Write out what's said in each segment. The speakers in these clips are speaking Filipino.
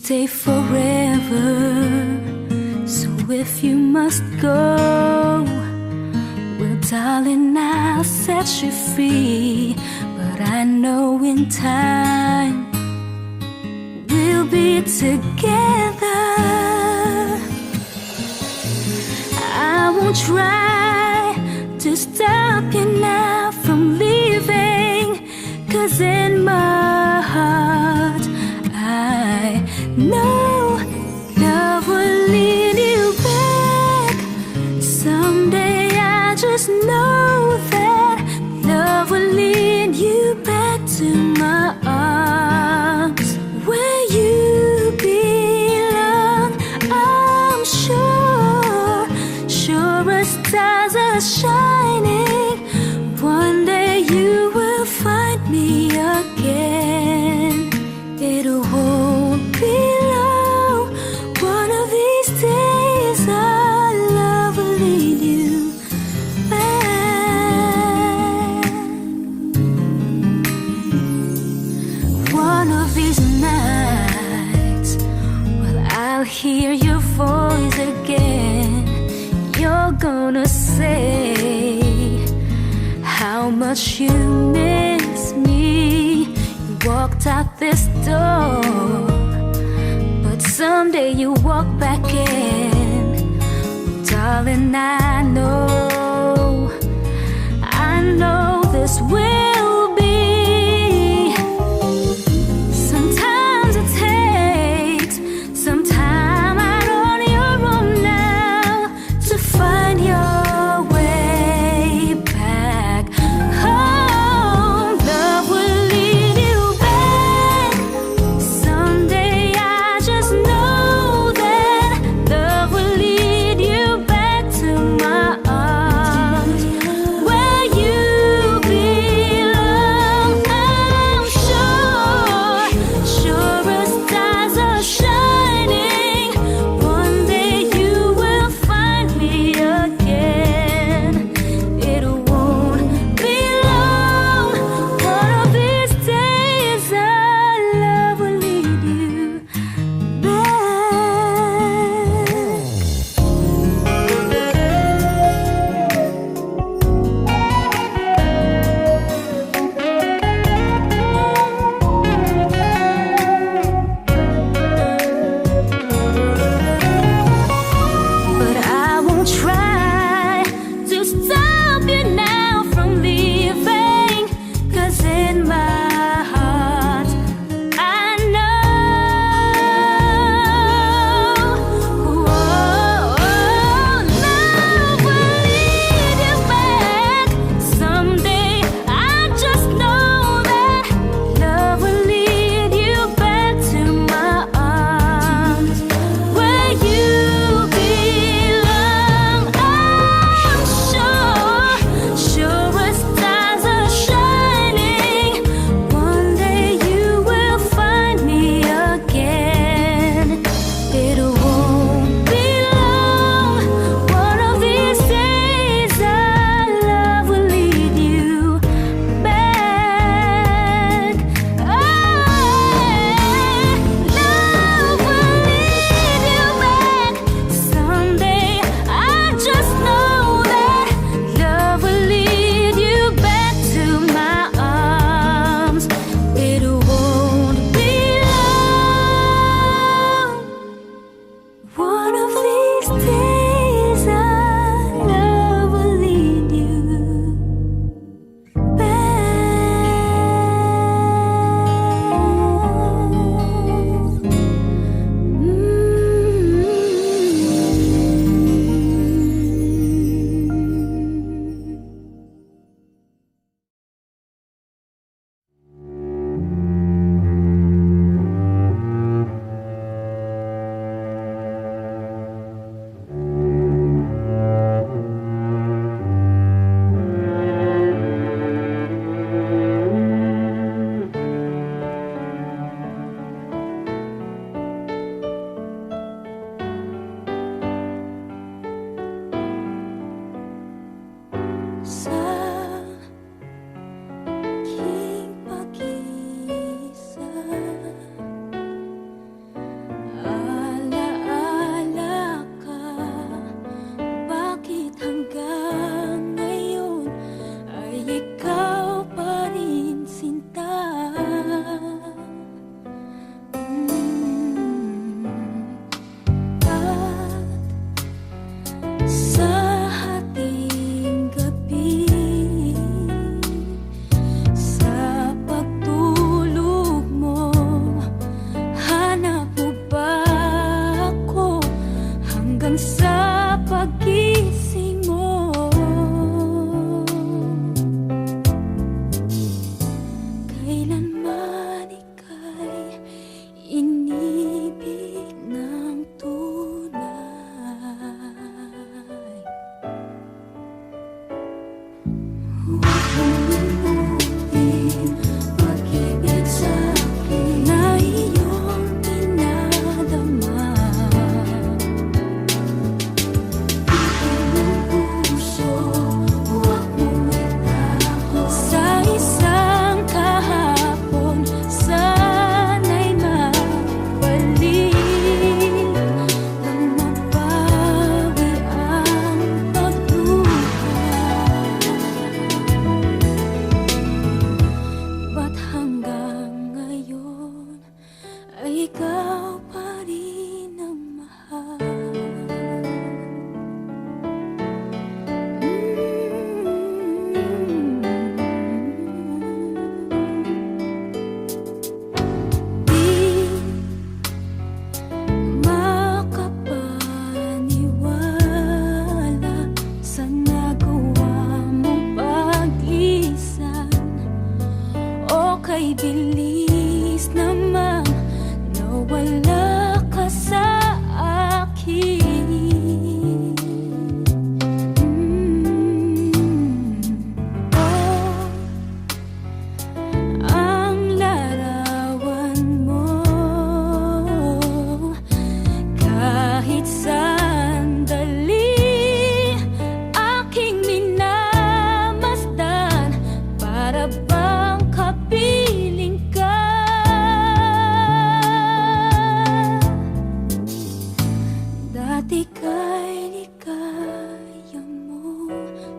stay forever. So if you must go, well, darling, I'll set you free. But I know in time we'll be together. I won't try to stop you now from leaving, 'cause in my heart I know love will lead you back. Someday I just know that love will lead you back to my arms, where you belong. I'm sure as stars are shining, one day you will find me again. It won't be long. One of these days our love will lead you back. One of these nights, well, I'll hear your voice again. You're gonna say how much you miss me. You walked out this door, but someday you walk back in. Darling, I know this will be. Sometimes it takes some time out on your own now to find your way back home. Love will lead you back. Someday I just know that love will lead you back to my arms, where you belong.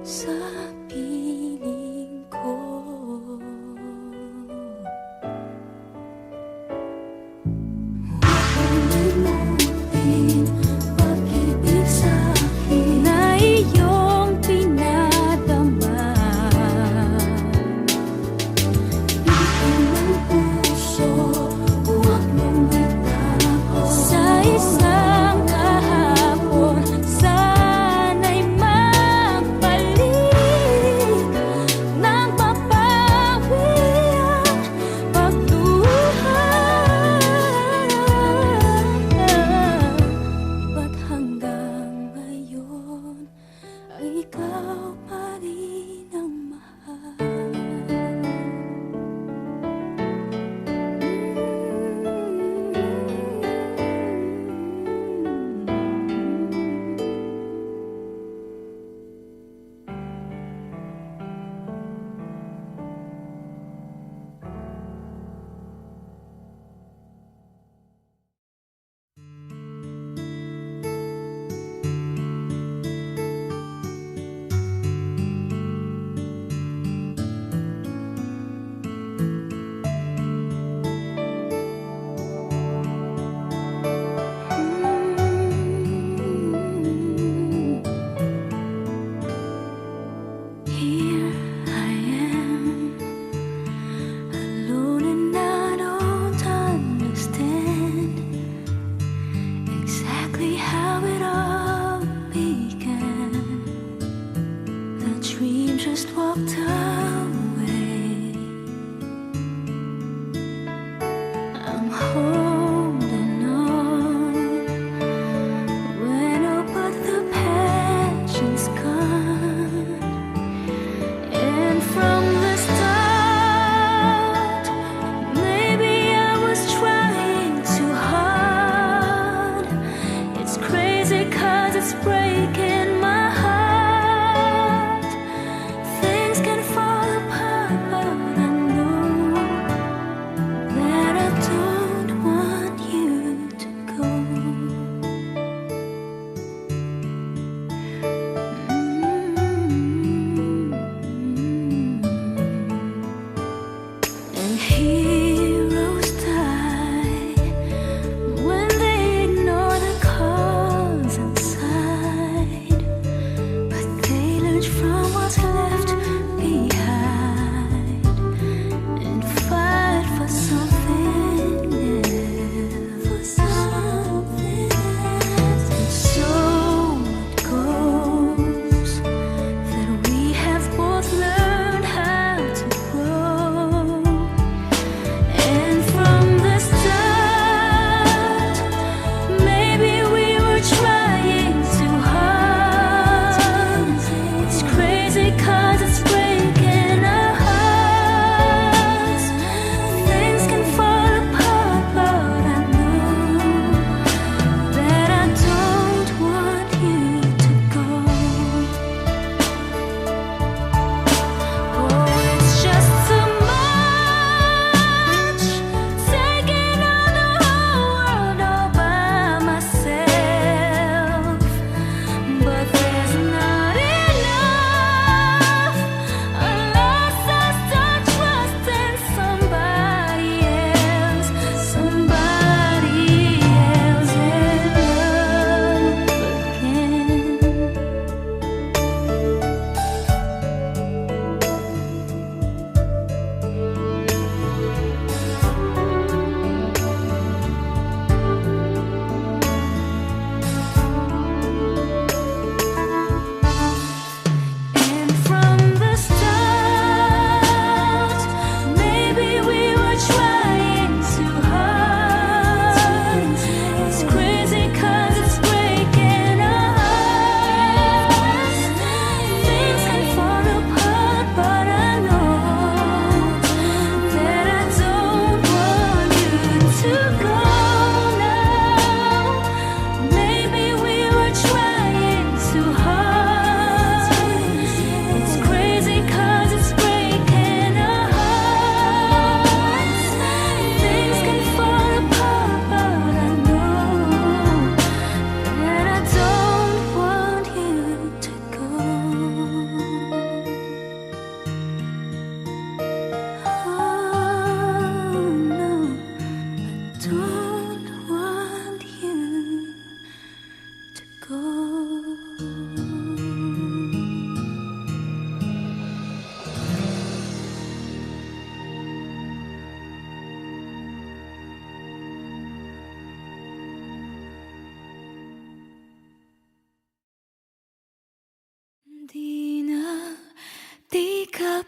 sa piling ko. Huwag mong limutin pag-ibig sa'kin na iyong pinadama. Bitin ng puso, huwag mong itago sa isang kahapon. Sana'y magbalik nang mapawi ang pagduhan. Ba't hanggang ngayon ay ikaw pa rin ang mahal? Here I am, alone and I don't understand exactly how it all began. The dream just walked away. I'm holding on when all but the passion's gone. And from the start, maybe I was trying too hard. It's crazy 'cause it's breaking my heart. Things can fall apart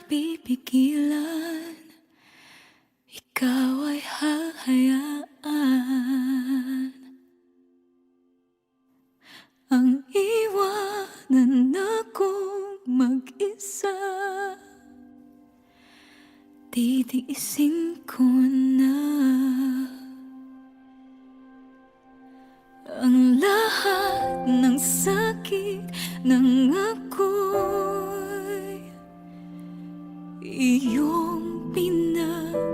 pipigilan, ikaw ay hahayaan ang iwanan akong mag-isa. Titiisin ko na ang lahat ng sakit ng ako'y iyong pinagpalit.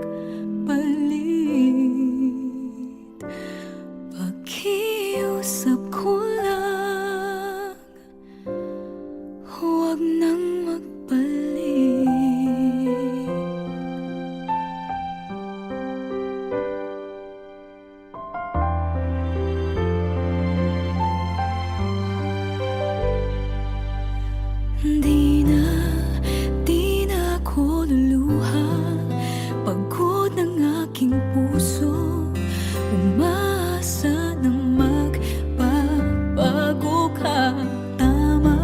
Pakiusap ko lang, huwag nang magbalik. Di na ako luluha. Pagod ng aking puso, umaasa ng magbabago ka. Tama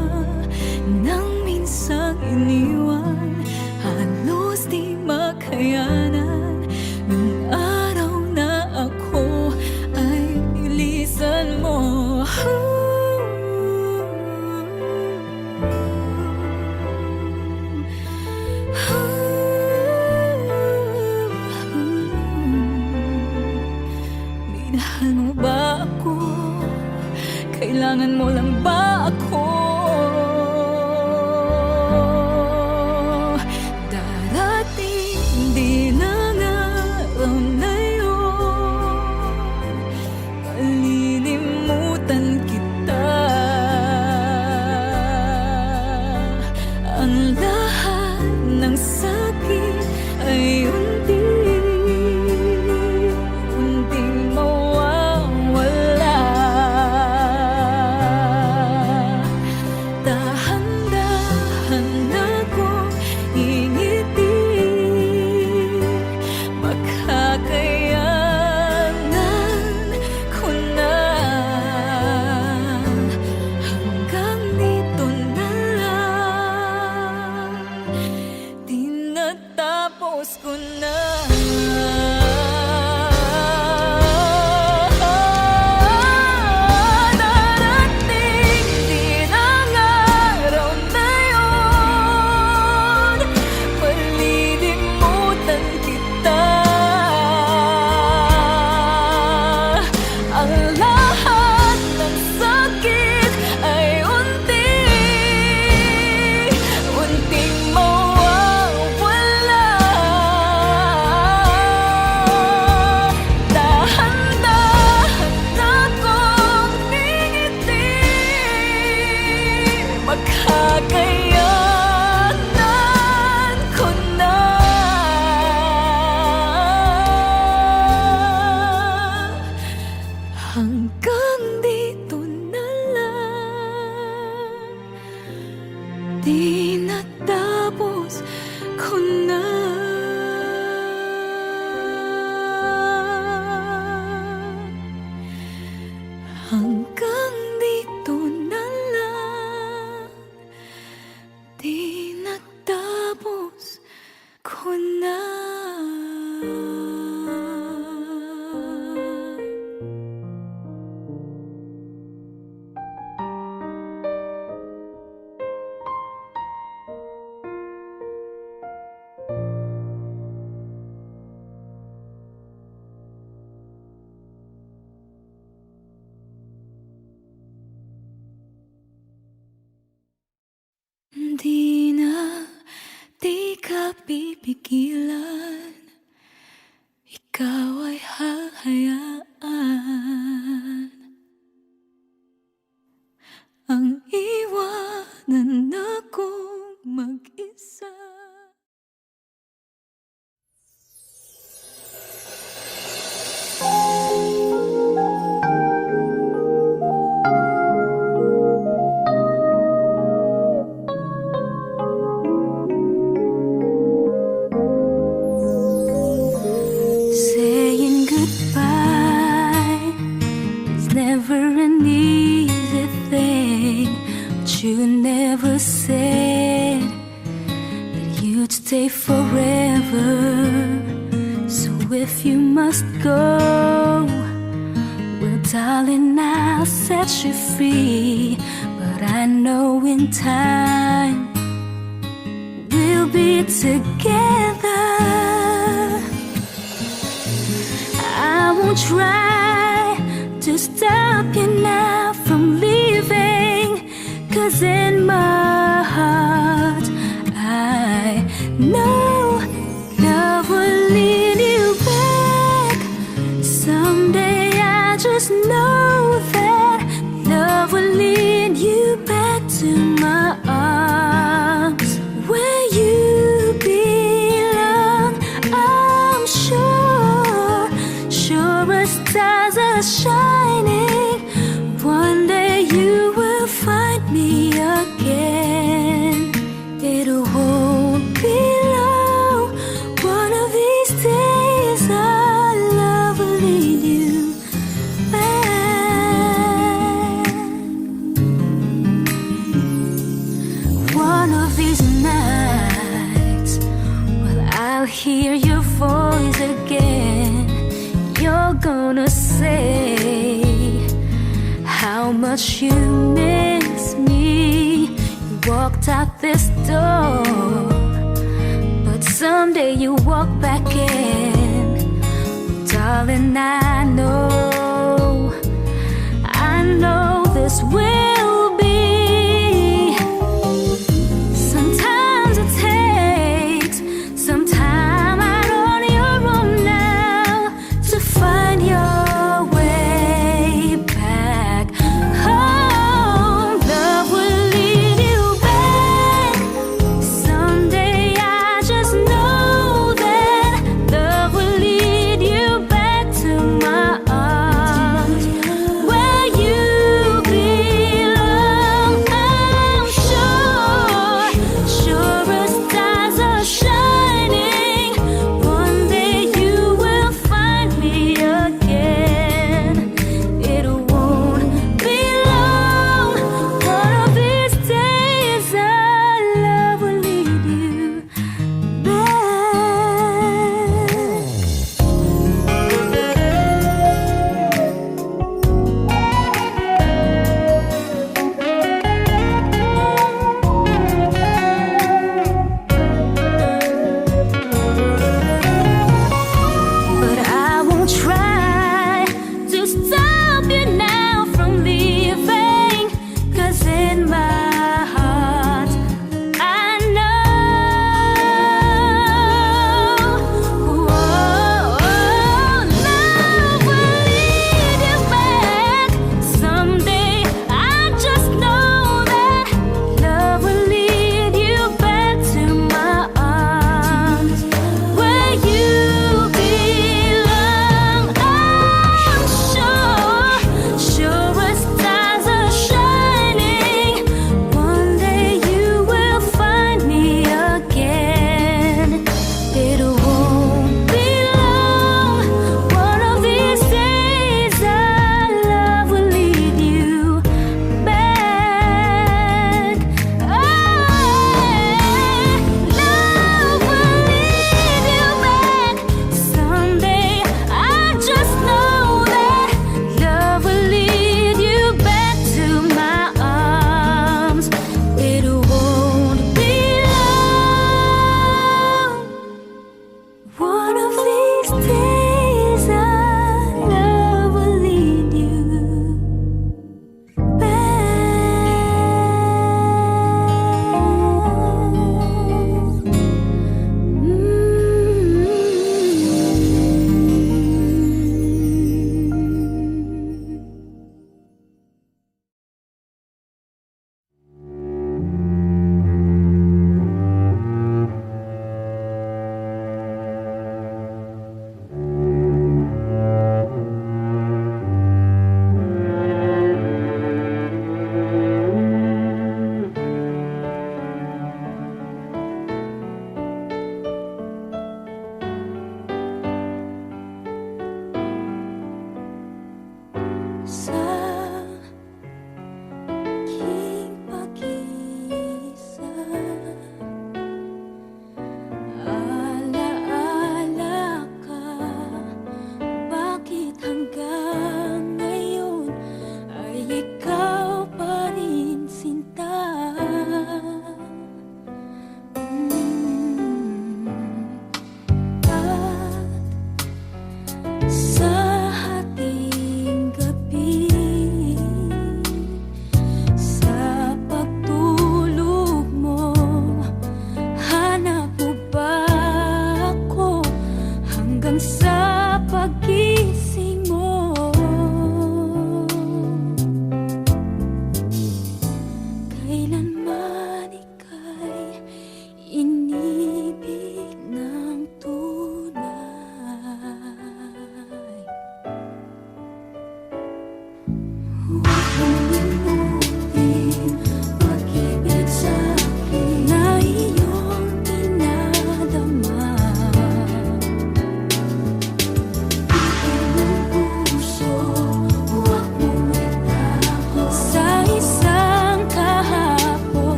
nang minsang iniwan, halos di makayanan. Nung araw na ako ay ilisan mo. Minahal mo ba ako? Kailangan mo lang ba ako? Darating din ang araw na yun, malilimutan kita. Ang lahat ng sakit ay unting mawawala. Dahan-dahan akong ingiti, makakayanan ko na. Hanggang dito na lang, tinatapos ko na. Darating din ang araw na yun, malilimutan kita. Ang lahat ng sakit ay unting mawawala. Dahan-dahan akong ngingiti, makakayanan ko na. Hanggang dito na lang, tinatapos ko na. Hanggang dito na lang, tinatapos ko na. Di ka pipigilan, ikaw ay hahayaan ang iwanan akong mag-isa. Say stay forever. So if you must go, well, darling, I'll set you free. But I know in time we'll be together. I won't try to stop you now from leaving, 'cause in my heart I know love will lead you back. Someday I just know that love will lead you back to my arms, where you belong. I'm sure, sure as stars are shining, one day you will find me again. It won't be long. One of these days our love will lead you back. One of these nights, well, I'll hear your voice again. You're gonna say how much you miss me. You walked out this door, but someday you walk back in. Darling, I know this will be. Sometimes it takes some time out on your own now to find your way back home. Love will lead you back. Someday I just know that love will lead you back to my arms, where you belong.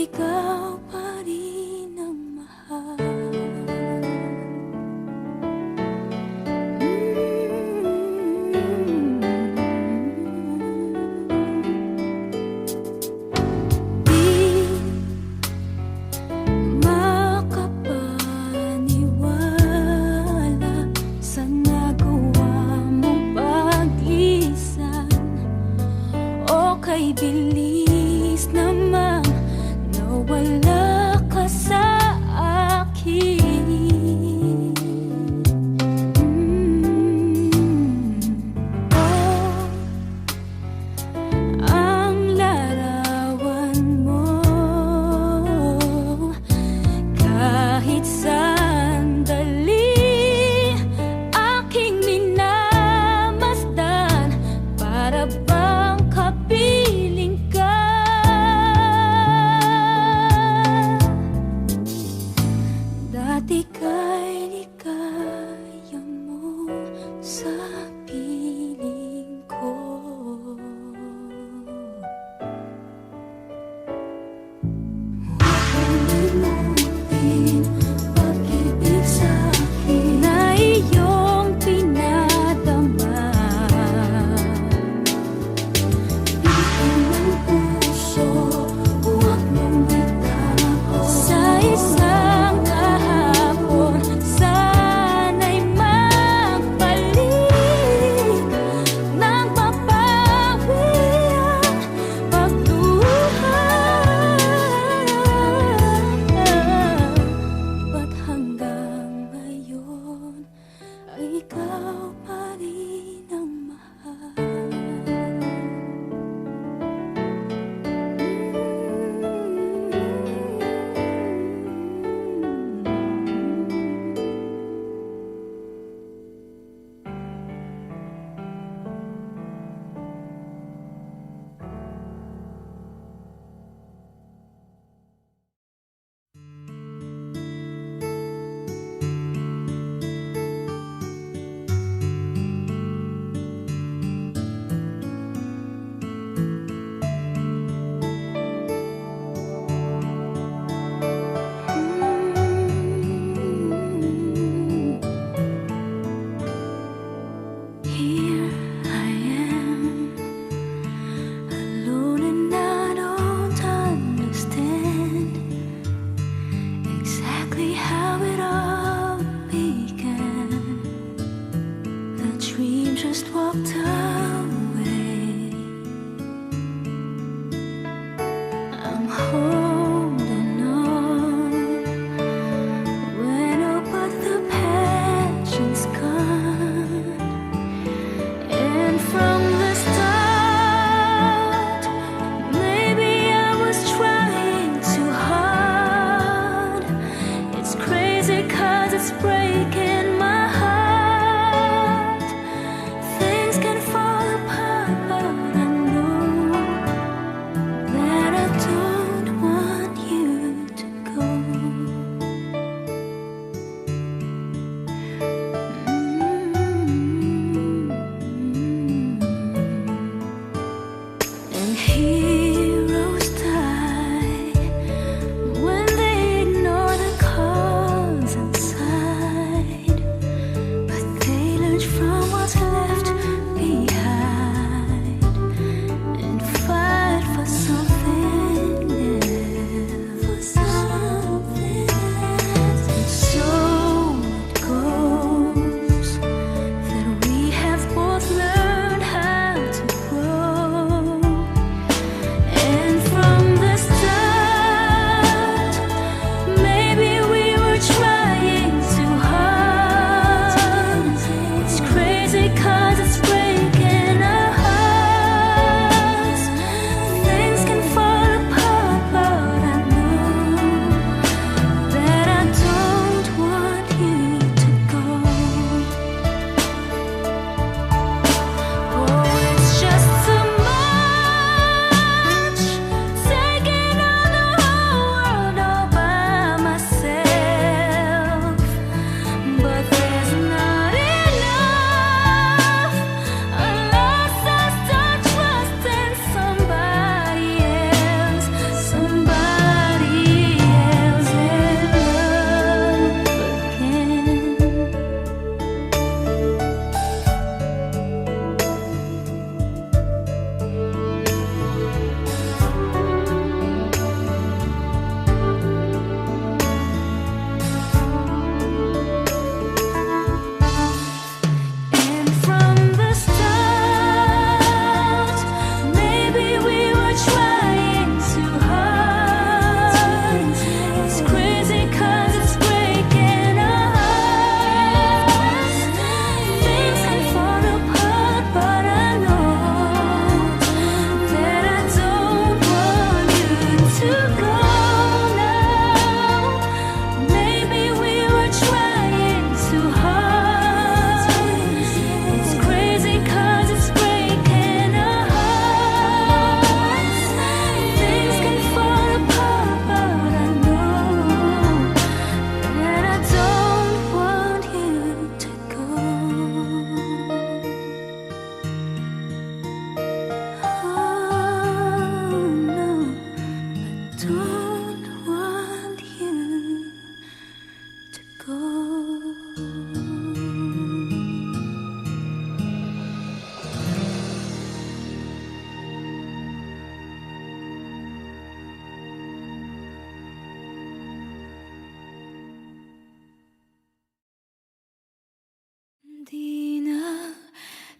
ikaw pa rin ang mahal. Di makapaniwala sa nagawa mong paglisan, o kay bilis namang nawala.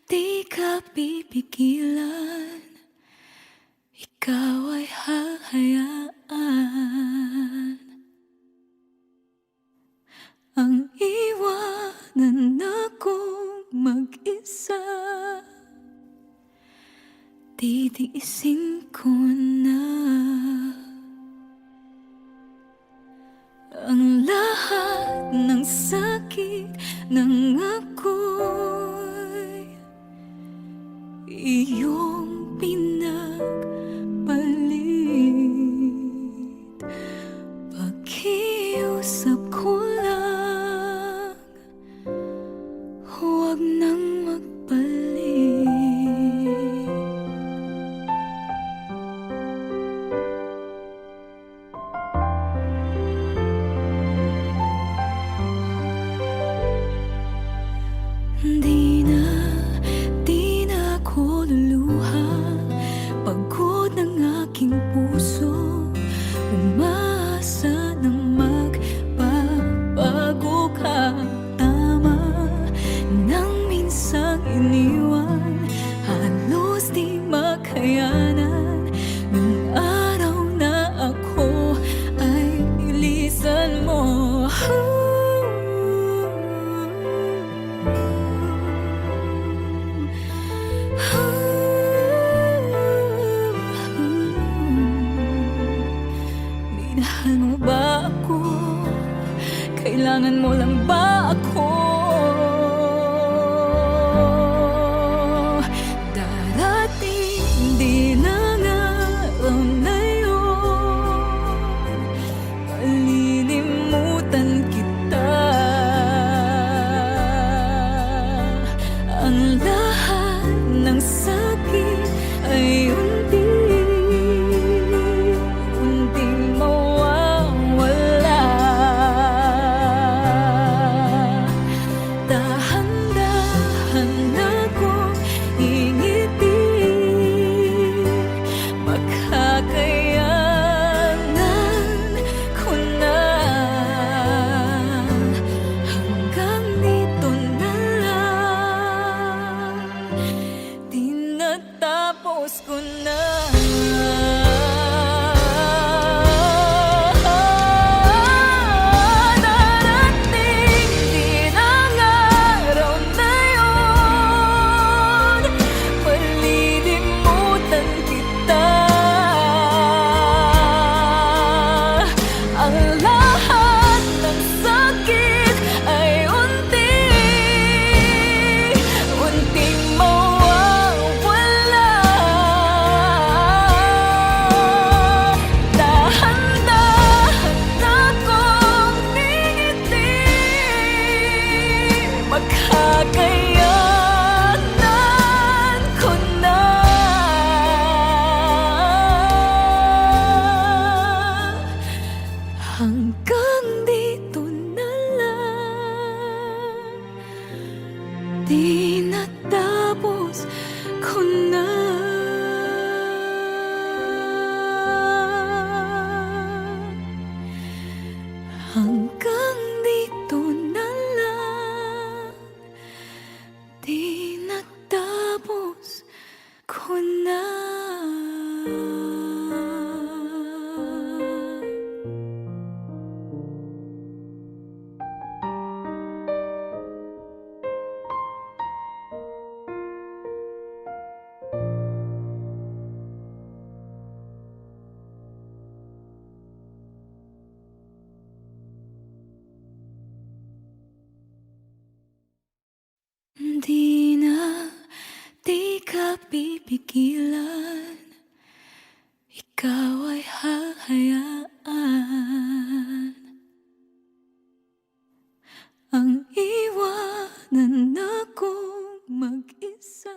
Di ka pipigilan, ikaw ay hahayaan ang iwanan akong mag-isa. Titiisin ko na ang lahat ng sakit ng ako'y iyong pinagpalit. Pakiusap ko lang, huwag nang magpalit. Di na ako luluha. Pagod ng aking puso, umaasa ng magbabago ka. Tama nang minsang iniwan, halos di makayanan. Nung araw na ako ay ilisan mo. Minahal mo ba ako? Kailangan mo lang ba ako? Darating din ang araw na yun, malilimutan kita. Ang lahat ng sakit ay unting mawawala. Dahan-dahan akong ingiti, makakayanan ko na. Hanggang dito na lang, tinatapos ko na. Darating din ang araw na yun, malilimutan kita. Ang lahat ng sakit ay unting mawawala. Dahan-dahan akong ngingiti, makakayanan ko na. Hanggang dito na lang, di natapos ko na. Hanggang dito na lang, di natapos ko na. Di ka pipigilan, ikaw ay hahayaan ang iwanan akong mag-isa.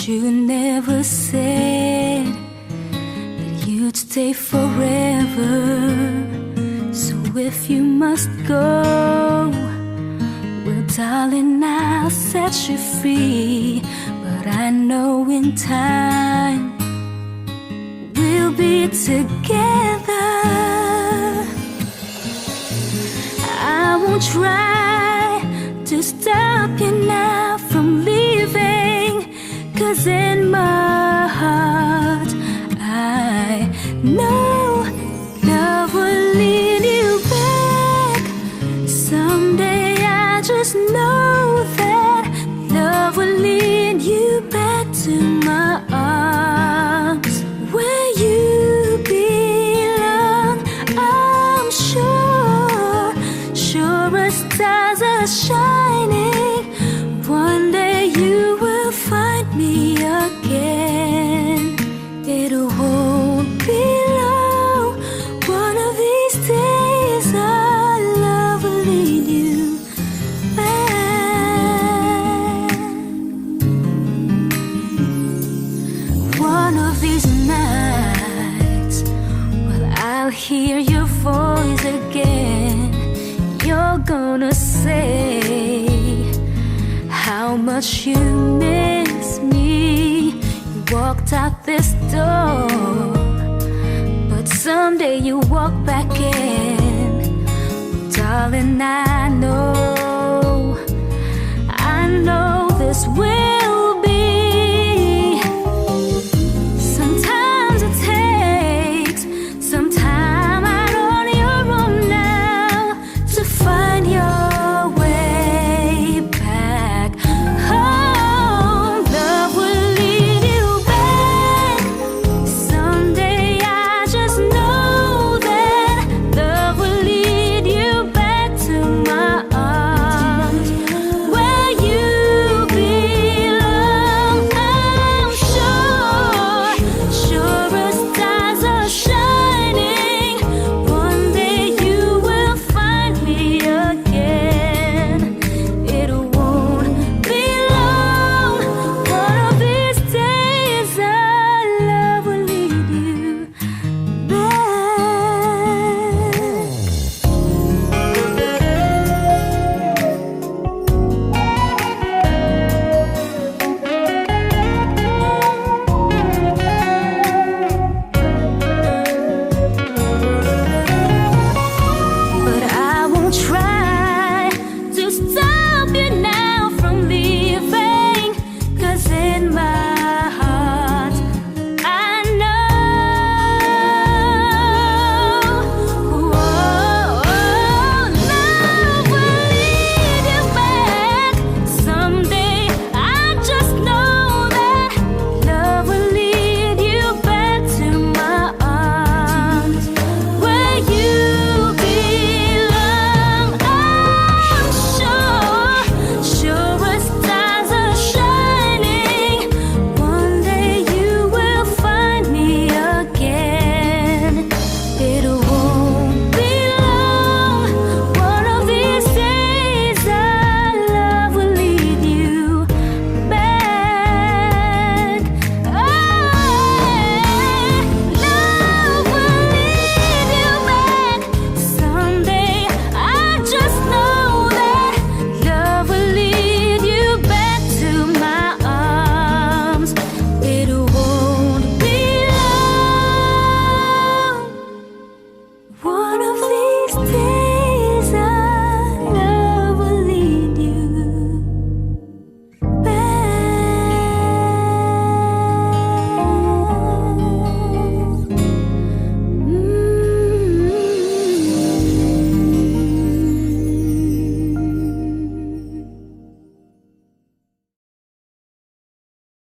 you never said that you'd stay forever. So if you must go, well, darling, I'll set you free. But I know in time we'll be together. I won't try to stop you now from leaving, 'cause in my heart I know love will lead you back. Someday I just know that love will lead you back to my arms, where you belong. I'm sure, sure as stars are shining, one day you will find me again. It won't be long, one of these days our love will lead you back. One of these nights, well, I'll hear your voice again. You're gonna say how much you miss me. You walked out this door, but someday you walk back in. Darling, I know this will be. Sometimes it takes some time out on your own now to find your way back home. Love will lead you back. Someday I just know that love will lead you back to my arms, where you belong. I'm sure, sure as stars are shining, one day you will find me again. It won't be long, one of these days our love will lead you but I won't try to stop you now from leaving, 'cause in my heart I know, love will lead you back. Someday I just know that love will lead you back to my arms, where you belong. I'm sure, sure as stars are shining, one day you will find me again. It won't be long, one of these days our love will lead you back. Love will lead you back. Someday I just know that love will lead you back to my arms. It won't be long, one of these days